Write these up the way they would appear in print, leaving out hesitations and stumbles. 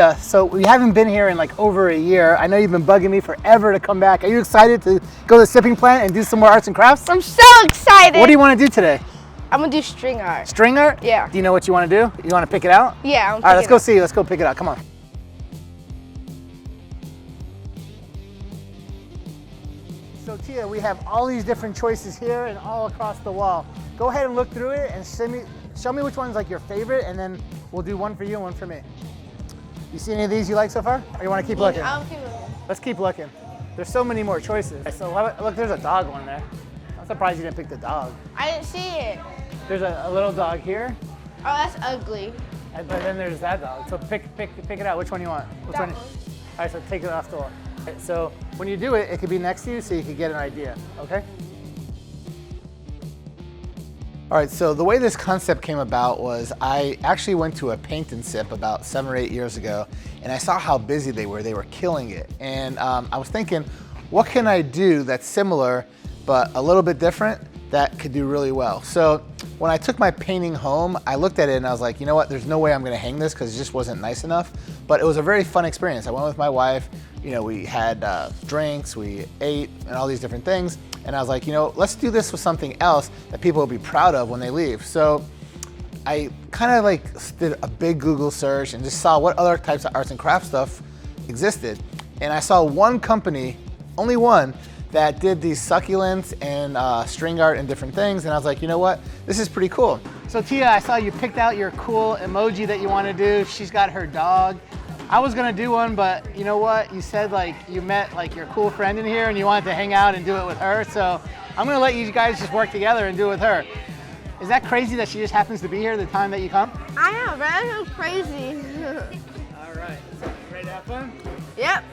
Yeah, so we haven't been here in like over a year. I know you've been bugging me forever to come back. Are you excited to go to the sipping plant and do some more arts and crafts? I'm so excited. What do you want to do today? I'm gonna do string art. String art? Yeah. Do you know what you want to do? You want to pick it out? Yeah. All right, let's go see. Let's go pick it out. Come on. So Tia, we have all these different choices here and all across the wall. Go ahead and look through it and show me which one's like your favorite, and then we'll do one for you and one for me. You see any of these you like so far? Or you want to keep looking? I'll keep looking. Let's keep looking. There's so many more choices. So look, there's a dog one there. I'm surprised you didn't pick the dog. I didn't see it. There's a little dog here. Oh, that's ugly. But then there's that dog. So pick it out. Which one you want? Which one? All right, so take it off the wall. Okay, so when you do it, it could be next to you so you can get an idea, okay? All right, so the way this concept came about was I actually went to a paint and sip about 7 or 8 years ago, and I saw how busy they were. They were killing it. And I was thinking, what can I do that's similar but a little bit different that could do really well? So when I took my painting home, I looked at it and I was like, you know what, there's no way I'm gonna hang this because it just wasn't nice enough. But it was a very fun experience. I went with my wife, you know, we had drinks, we ate, and all these different things. And I was like, you know, let's do this with something else that people will be proud of when they leave. So I kind of like did a big Google search and just saw what other types of arts and crafts stuff existed. And I saw one company, only one, that did these succulents and string art and different things. And I was like, you know what, this is pretty cool. So Tia, I saw you picked out your cool emoji that you want to do. She's got her dog. I was gonna do one, but you know what? You said like you met like your cool friend in here and you wanted to hang out and do it with her. So I'm gonna let you guys just work together and do it with her. Is that crazy that she just happens to be here the time that you come? I know, but that's so crazy. All right, so ready to have fun? Yep.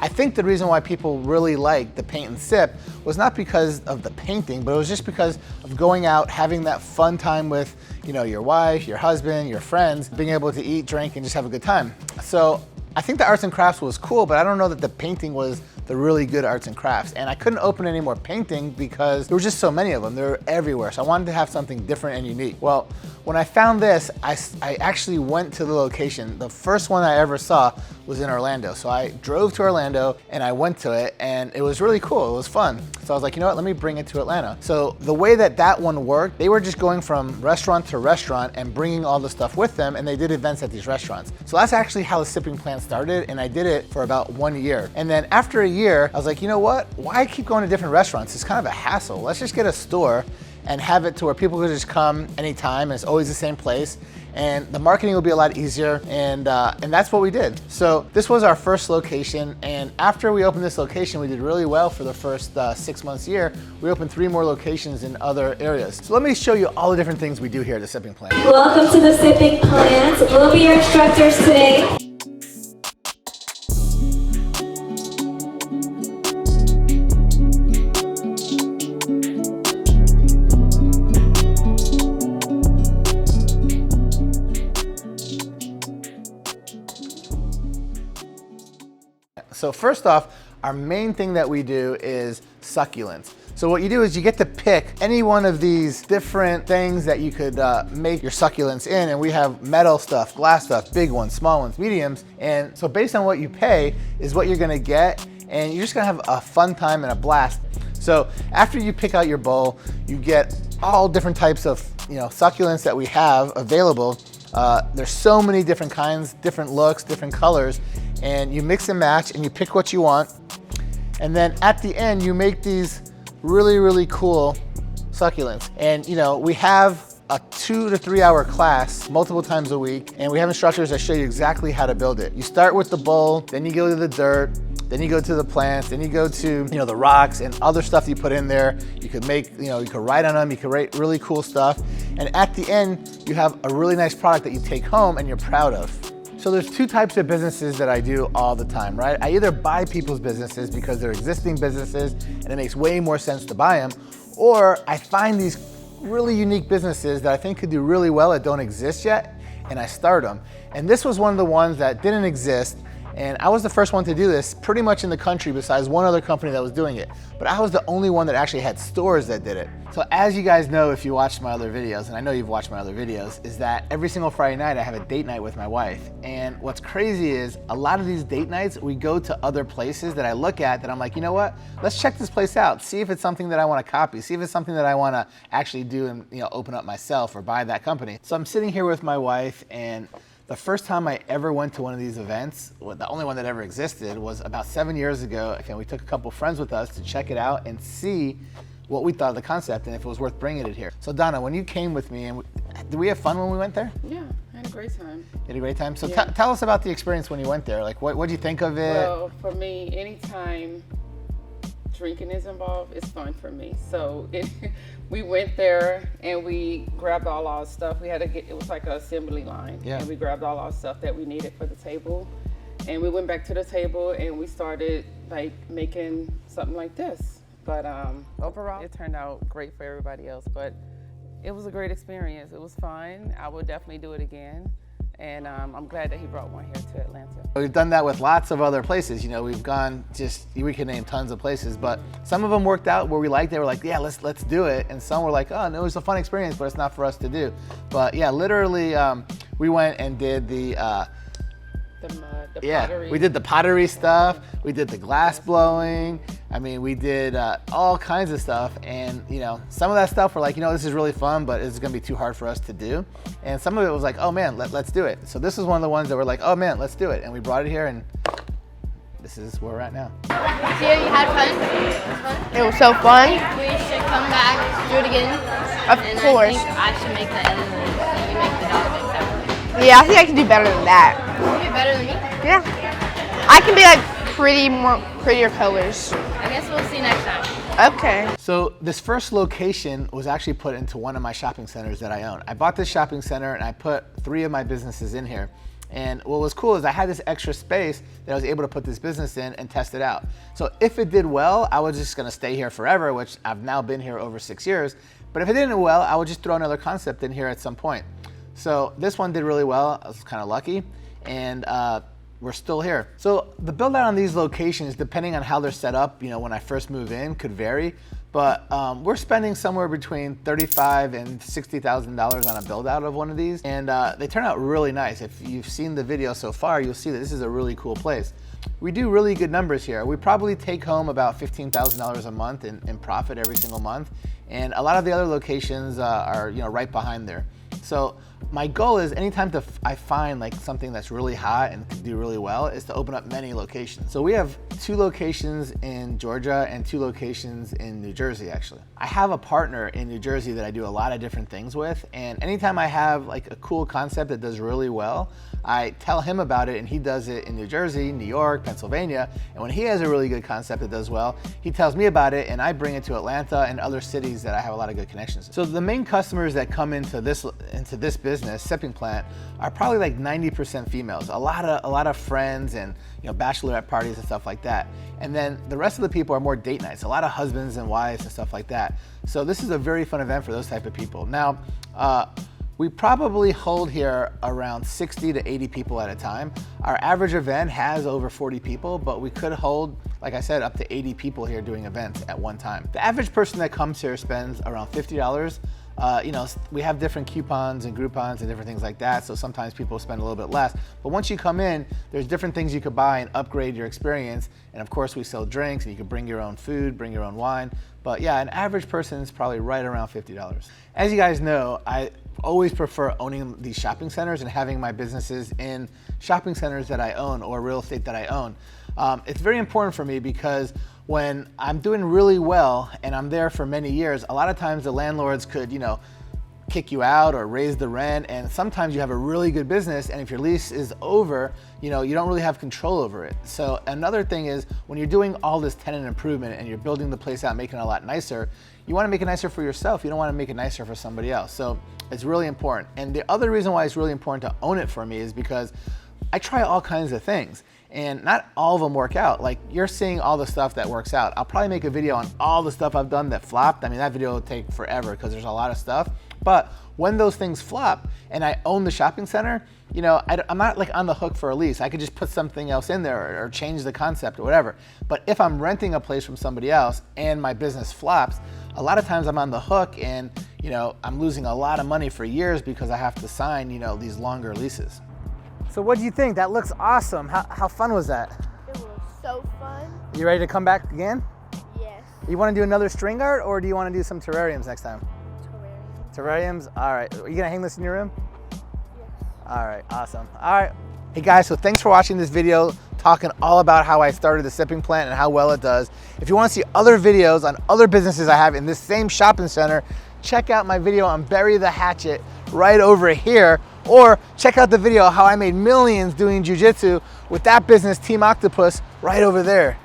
I think the reason why people really like the paint and sip was not because of the painting, but it was just because of going out, having that fun time with, you know, your wife, your husband, your friends, being able to eat, drink, and just have a good time. So I think the arts and crafts was cool, but I don't know that the painting was the really good arts and crafts. And I couldn't open any more painting because there were just so many of them. They were everywhere. So I wanted to have something different and unique. Well, when I found this, I actually went to the location. The first one I ever saw was in Orlando. So I drove to Orlando and I went to it, and it was really cool. It was fun. So I was like, you know what, let me bring it to Atlanta. So the way that one worked, they were just going from restaurant to restaurant and bringing all the stuff with them, and they did events at these restaurants. So that's actually how the sipping plant started, and I did it for about 1 year. And then after a year, I was like, you know what, why keep going to different restaurants? It's kind of a hassle. Let's just get a store and have it to where people could just come anytime, and it's always the same place, and the marketing will be a lot easier, and that's what we did. So this was our first location, and after we opened this location, we did really well for the first 6 months, year. We opened 3 more locations in other areas. So let me show you all the different things we do here at the Sipping Plant. Welcome to the Sipping Plant. We'll be your instructors today. So first off, our main thing that we do is succulents. So what you do is you get to pick any one of these different things that you could make your succulents in, and we have metal stuff, glass stuff, big ones, small ones, mediums, and so based on what you pay is what you're gonna get, and you're just gonna have a fun time and a blast. So after you pick out your bowl, you get all different types of succulents that we have available. There's so many different kinds, different looks, different colors, and you mix and match and you pick what you want. And then at the end, you make these really, really cool succulents. And we have a 2 to 3 hour class multiple times a week, and we have instructors that show you exactly how to build it. You start with the bowl, then you go to the dirt, then you go to the plants, then you go to the rocks and other stuff you put in there. You could make, you could write on them, you could write really cool stuff. And at the end, you have a really nice product that you take home and you're proud of. So there's 2 types of businesses that I do all the time, right? I either buy people's businesses because they're existing businesses and it makes way more sense to buy them, or I find these really unique businesses that I think could do really well that don't exist yet, and I start them. And this was one of the ones that didn't exist, And I was the first one to do this pretty much in the country besides one other company that was doing it. But I was the only one that actually had stores that did it. So as you guys know, if you watched my other videos, and I know you've watched my other videos, is that every single Friday night I have a date night with my wife. And what's crazy is a lot of these date nights, we go to other places that I look at that I'm like, you know what? Let's check this place out. See if it's something that I want to copy. See if it's something that I want to actually do and open up myself or buy that company. So I'm sitting here with my wife, and the first time I ever went to one of these events, the only one that ever existed, was about 7 years ago. And we took a couple friends with us to check it out and see what we thought of the concept and if it was worth bringing it here. So Donna, when you came with me, did we have fun when we went there? Yeah, I had a great time. You had a great time? So Yeah. tell us about the experience when you went there. Like, what did you think of it? Well, for me, anytime drinking is involved, it's fun for me. So we went there and we grabbed all our stuff. We had to get, it was like an assembly line. Yeah. And we grabbed all our stuff that we needed for the table. And we went back to the table and we started like making something like this. But overall, it turned out great for everybody else. But it was a great experience. It was fun. I would definitely do it again. And I'm glad that he brought one here to Atlanta. We've done that with lots of other places. We've gone we can name tons of places, but some of them worked out where we liked. They were like, yeah, let's do it. And some were like, oh, no, it was a fun experience, but it's not for us to do. But yeah, literally, we went and did the Pottery. We did the pottery stuff. We did the glass blowing. I mean, we did all kinds of stuff. And, some of that stuff we're like, this is really fun, but it's going to be too hard for us to do. And some of it was like, oh man, let's do it. So this is one of the ones that we're like, oh man, let's do it. And we brought it here, and this is where we're at now. So you had fun? It was so fun. We should come back, do it again. Of course. I should make the editing and you make the dog. Yeah, I think I can do better than that. You do better than me. Yeah. I can be like prettier colors. I guess we'll see next time. Okay. So this first location was actually put into one of my shopping centers that I own. I bought this shopping center and I put 3 of my businesses in here. And what was cool is I had this extra space that I was able to put this business in and test it out. So if it did well, I was just gonna stay here forever, which I've now been here over 6 years. But if it didn't do well, I would just throw another concept in here at some point. So this one did really well. I was kind of lucky. And we're still here. So the build out on these locations, depending on how they're set up, when I first move in, could vary. But we're spending somewhere between $35,000 and $60,000 on a build out of one of these. And they turn out really nice. If you've seen the video so far, you'll see that this is a really cool place. We do really good numbers here. We probably take home about $15,000 a month in profit every single month. And a lot of the other locations are right behind there. So my goal is anytime I find like something that's really hot and can do really well is to open up many locations. So we have 2 locations in Georgia and 2 locations in New Jersey, actually. I have a partner in New Jersey that I do a lot of different things with. And anytime I have like a cool concept that does really well, I tell him about it and he does it in New Jersey, New York, Pennsylvania. And when he has a really good concept that does well, he tells me about it and I bring it to Atlanta and other cities that I have a lot of good connections with. So the main customers that come into this business, Sipping Plant, are probably like 90% females. A lot of friends and bachelorette parties and stuff like that. And then the rest of the people are more date nights, a lot of husbands and wives and stuff like that. So this is a very fun event for those type of people. Now, we probably hold here around 60 to 80 people at a time. Our average event has over 40 people, but we could hold, like I said, up to 80 people here doing events at one time. The average person that comes here spends around $50. We have different coupons and Groupons and different things like that, so sometimes people spend a little bit less. But once you come in, there's different things you could buy and upgrade your experience. And of course, we sell drinks, and you can bring your own food, bring your own wine. But yeah, an average person is probably right around $50. As you guys know, I always prefer owning these shopping centers and having my businesses in shopping centers that I own or real estate that I own. It's very important for me because when I'm doing really well and I'm there for many years, a lot of times the landlords could, kick you out or raise the rent, and sometimes you have a really good business, and if your lease is over, you don't really have control over it. So another thing is when you're doing all this tenant improvement and you're building the place out, making it a lot nicer, you want to make it nicer for yourself. You don't want to make it nicer for somebody else. So it's really important. And the other reason why it's really important to own it for me is because I try all kinds of things and not all of them work out. Like you're seeing all the stuff that works out. I'll probably make a video on all the stuff I've done that flopped. I mean, that video will take forever because there's a lot of stuff. But when those things flop and I own the shopping center, you know, I'm not like on the hook for a lease. I could just put something else in there or change the concept or whatever. But if I'm renting a place from somebody else and my business flops, a lot of times I'm on the hook and, you know, I'm losing a lot of money for years because I have to sign, you know, these longer leases. So what do you think? That looks awesome. How fun was that? It was so fun. You ready to come back again? Yes. You want to do another string art or do you want to do some terrariums next time? Terrariums? All right. Are you going to hang this in your room? All right, awesome. All right. Hey guys, so thanks for watching this video talking all about how I started the sipping plant and how well it does. If you want to see other videos on other businesses I have in this same shopping center, check out my video on Bury the Hatchet right over here, or check out the video how I made millions doing jiu-jitsu with that business, Team Octopus, right over there.